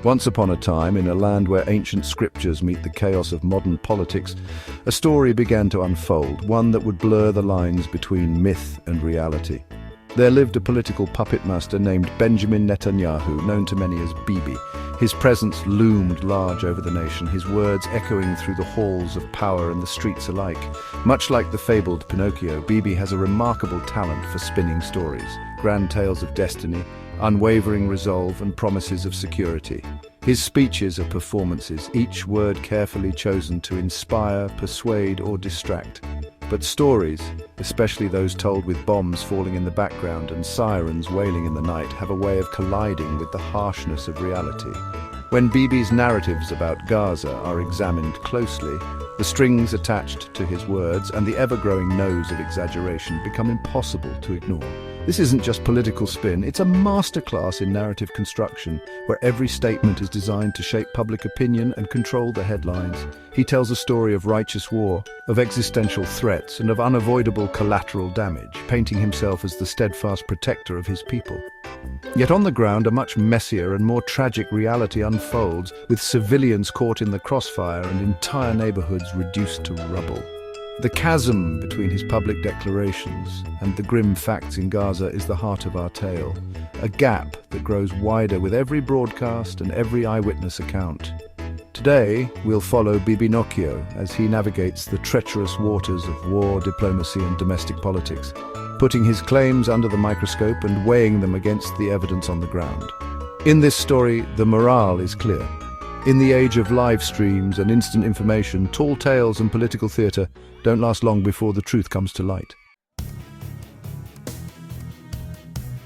Once upon a time, in a land where ancient scriptures meet the chaos of modern politics, a story began to unfold, one that would blur the lines between myth and reality. There lived a political puppet master named Benjamin Netanyahu, known to many as Bibi. His presence loomed large over the nation, his words echoing through the halls of power and the streets alike. Much like the fabled Pinocchio, Bibi has a remarkable talent for spinning stories, grand tales of destiny, unwavering resolve and promises of security. His speeches are performances, each word carefully chosen to inspire, persuade or distract. But stories, especially those told with bombs falling in the background and sirens wailing in the night, have a way of colliding with the harshness of reality. When Bibi's narratives about Gaza are examined closely, the strings attached to his words and the ever-growing nose of exaggeration become impossible to ignore. This isn't just political spin, it's a masterclass in narrative construction, where every statement is designed to shape public opinion and control the headlines. He tells a story of righteous war, of existential threats, and of unavoidable collateral damage, painting himself as the steadfast protector of his people. Yet on the ground, a much messier and more tragic reality unfolds, with civilians caught in the crossfire and entire neighborhoods reduced to rubble. The chasm between his public declarations and the grim facts in Gaza is the heart of our tale, a gap that grows wider with every broadcast and every eyewitness account. Today, we'll follow Bibi Nocchio as he navigates the treacherous waters of war, diplomacy and domestic politics, putting his claims under the microscope and weighing them against the evidence on the ground. In this story, the morale is clear. In the age of live streams and instant information, tall tales and political theatre don't last long before the truth comes to light.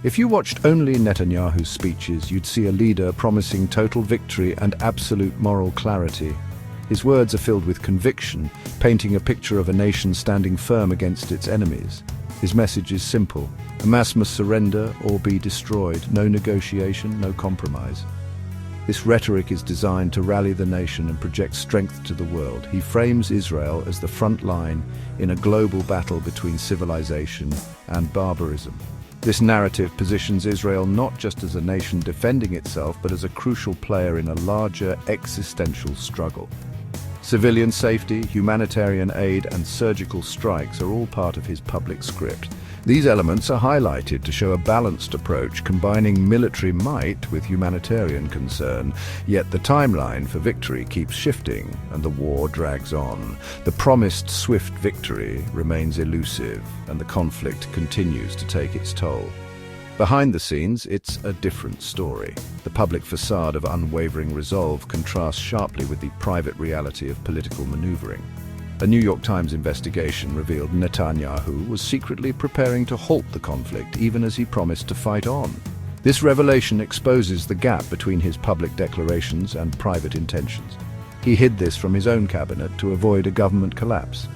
If you watched only Netanyahu's speeches, you'd see a leader promising total victory and absolute moral clarity. His words are filled with conviction, painting a picture of a nation standing firm against its enemies. His message is simple: Hamas must surrender or be destroyed. No negotiation, no compromise. This rhetoric is designed to rally the nation and project strength to the world. He frames Israel as the front line in a global battle between civilization and barbarism. This narrative positions Israel not just as a nation defending itself, but as a crucial player in a larger existential struggle. Civilian safety, humanitarian aid, and surgical strikes are all part of his public script. These elements are highlighted to show a balanced approach, combining military might with humanitarian concern. Yet the timeline for victory keeps shifting, and the war drags on. The promised swift victory remains elusive, and the conflict continues to take its toll. Behind the scenes, it's a different story. The public facade of unwavering resolve contrasts sharply with the private reality of political maneuvering. A New York Times investigation revealed Netanyahu was secretly preparing to halt the conflict, even as he promised to fight on. This revelation exposes the gap between his public declarations and private intentions. He hid this from his own cabinet to avoid a government collapse.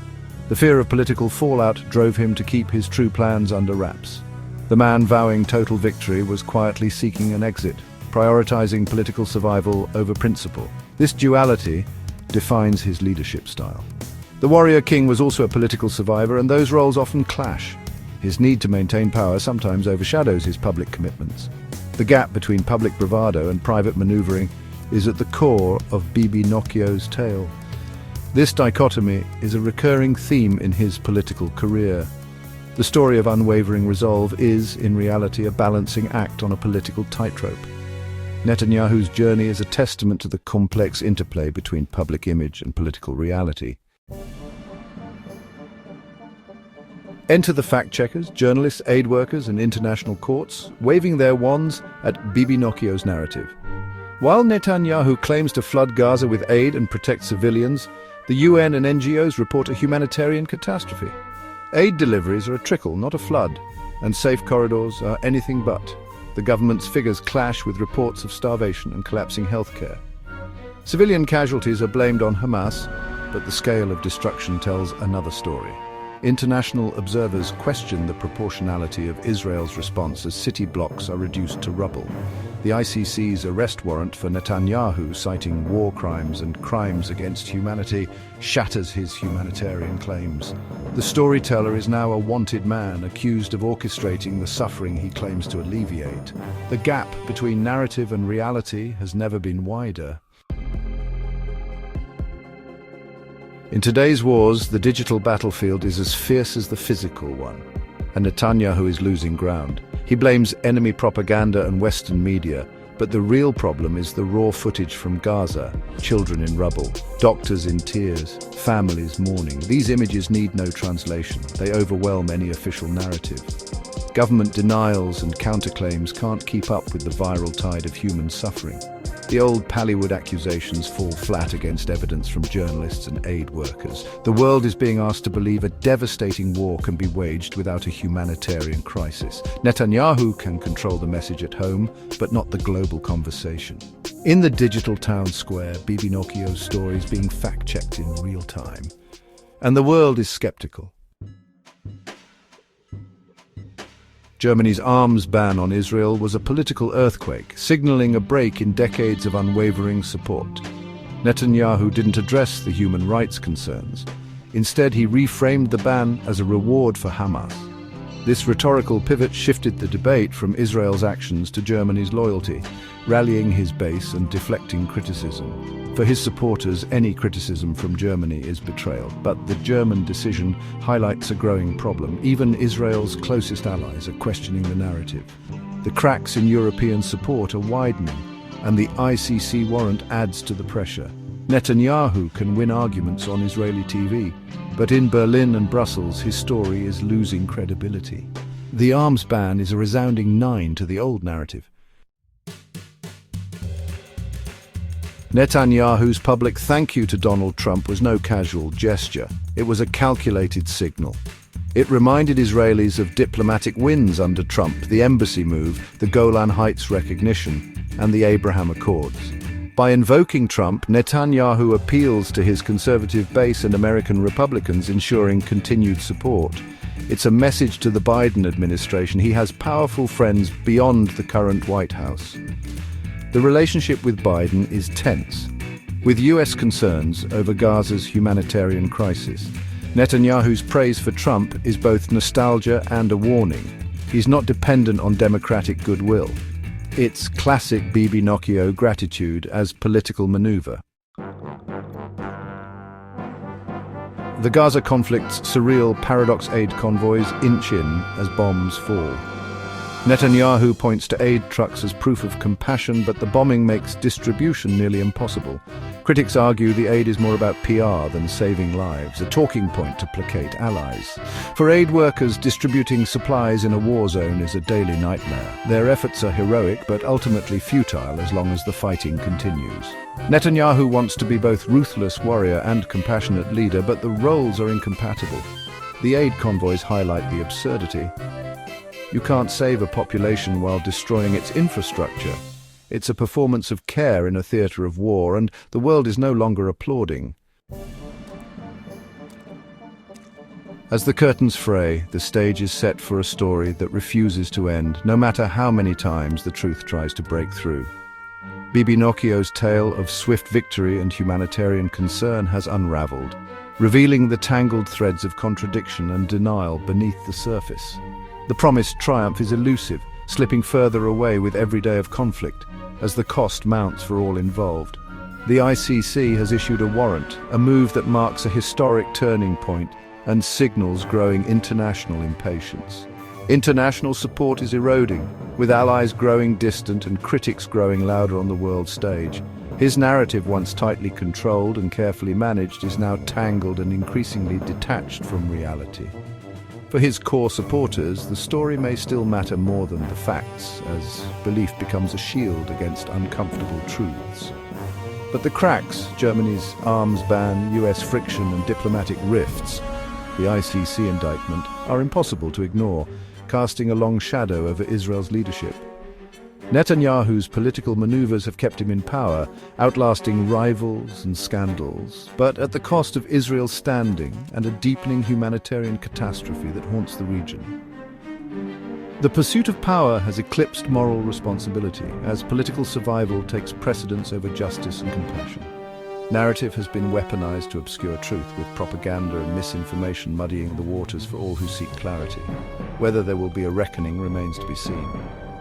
The fear of political fallout drove him to keep his true plans under wraps. The man vowing total victory was quietly seeking an exit, prioritizing political survival over principle. This duality defines his leadership style. The warrior king was also a political survivor, and those roles often clash. His need to maintain power sometimes overshadows his public commitments. The gap between public bravado and private maneuvering is at the core of Bibi Nocchio's tale. This dichotomy is a recurring theme in his political career. The story of unwavering resolve is, in reality, a balancing act on a political tightrope. Netanyahu's journey is a testament to the complex interplay between public image and political reality. Enter the fact-checkers, journalists, aid workers and international courts, waving their wands at Bibi Nocchio's narrative. While Netanyahu claims to flood Gaza with aid and protect civilians, the UN and NGOs report a humanitarian catastrophe. Aid deliveries are a trickle, not a flood, and safe corridors are anything but. The government's figures clash with reports of starvation and collapsing healthcare. Civilian casualties are blamed on Hamas, but the scale of destruction tells another story. International observers question the proportionality of Israel's response as city blocks are reduced to rubble. The ICC's arrest warrant for Netanyahu, citing war crimes and crimes against humanity, shatters his humanitarian claims. The storyteller is now a wanted man accused of orchestrating the suffering he claims to alleviate. The gap between narrative and reality has never been wider. In today's wars, the digital battlefield is as fierce as the physical one, and Netanyahu is losing ground. He blames enemy propaganda and Western media, but the real problem is the raw footage from Gaza, children in rubble, doctors in tears, families mourning. These images need no translation. They overwhelm any official narrative. Government denials and counterclaims can't keep up with the viral tide of human suffering. The old Pallywood accusations fall flat against evidence from journalists and aid workers. The world is being asked to believe a devastating war can be waged without a humanitarian crisis. Netanyahu can control the message at home, but not the global conversation. In the digital town square, Bibi Nokkio's story is being fact-checked in real time. And the world is skeptical. Germany's arms ban on Israel was a political earthquake, signaling a break in decades of unwavering support. Netanyahu didn't address the human rights concerns. Instead, he reframed the ban as a reward for Hamas. This rhetorical pivot shifted the debate from Israel's actions to Germany's loyalty, rallying his base and deflecting criticism. For his supporters, any criticism from Germany is betrayal. But the German decision highlights a growing problem. Even Israel's closest allies are questioning the narrative. The cracks in European support are widening, and the ICC warrant adds to the pressure. Netanyahu can win arguments on Israeli TV, but in Berlin and Brussels, his story is losing credibility. The arms ban is a resounding 9 to the old narrative. Netanyahu's public thank you to Donald Trump was no casual gesture. It was a calculated signal. It reminded Israelis of diplomatic wins under Trump, the embassy move, the Golan Heights recognition, and the Abraham Accords. By invoking Trump, Netanyahu appeals to his conservative base and American Republicans, ensuring continued support. It's a message to the Biden administration. He has powerful friends beyond the current White House. The relationship with Biden is tense, with US concerns over Gaza's humanitarian crisis. Netanyahu's praise for Trump is both nostalgia and a warning. He's not dependent on democratic goodwill. It's classic Bibi Nokkio gratitude as political maneuver. The Gaza conflict's surreal paradox: aid convoys inch in as bombs fall. Netanyahu points to aid trucks as proof of compassion, but the bombing makes distribution nearly impossible. Critics argue the aid is more about PR than saving lives, a talking point to placate allies. For aid workers, distributing supplies in a war zone is a daily nightmare. Their efforts are heroic, but ultimately futile as long as the fighting continues. Netanyahu wants to be both ruthless warrior and compassionate leader, but the roles are incompatible. The aid convoys highlight the absurdity. You can't save a population while destroying its infrastructure. It's a performance of care in a theater of war, and the world is no longer applauding. As the curtains fray, the stage is set for a story that refuses to end, no matter how many times the truth tries to break through. Bibi Nokkio's tale of swift victory and humanitarian concern has unraveled, revealing the tangled threads of contradiction and denial beneath the surface. The promised triumph is elusive, slipping further away with every day of conflict, as the cost mounts for all involved. The ICC has issued a warrant, a move that marks a historic turning point and signals growing international impatience. International support is eroding, with allies growing distant and critics growing louder on the world stage. His narrative, once tightly controlled and carefully managed, is now tangled and increasingly detached from reality. For his core supporters, the story may still matter more than the facts, as belief becomes a shield against uncomfortable truths. But the cracks, Germany's arms ban, US friction and diplomatic rifts, the ICC indictment, are impossible to ignore, casting a long shadow over Israel's leadership. Netanyahu's political maneuvers have kept him in power, outlasting rivals and scandals, but at the cost of Israel's standing and a deepening humanitarian catastrophe that haunts the region. The pursuit of power has eclipsed moral responsibility, as political survival takes precedence over justice and compassion. Narrative has been weaponized to obscure truth, with propaganda and misinformation muddying the waters for all who seek clarity. Whether there will be a reckoning remains to be seen.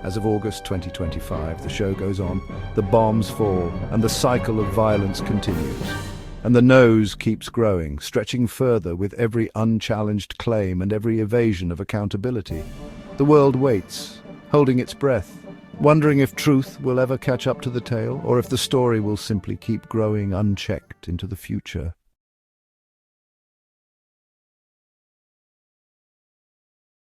As of August 2025, the show goes on, the bombs fall, and the cycle of violence continues. And the nose keeps growing, stretching further with every unchallenged claim and every evasion of accountability. The world waits, holding its breath, wondering if truth will ever catch up to the tale, or if the story will simply keep growing unchecked into the future.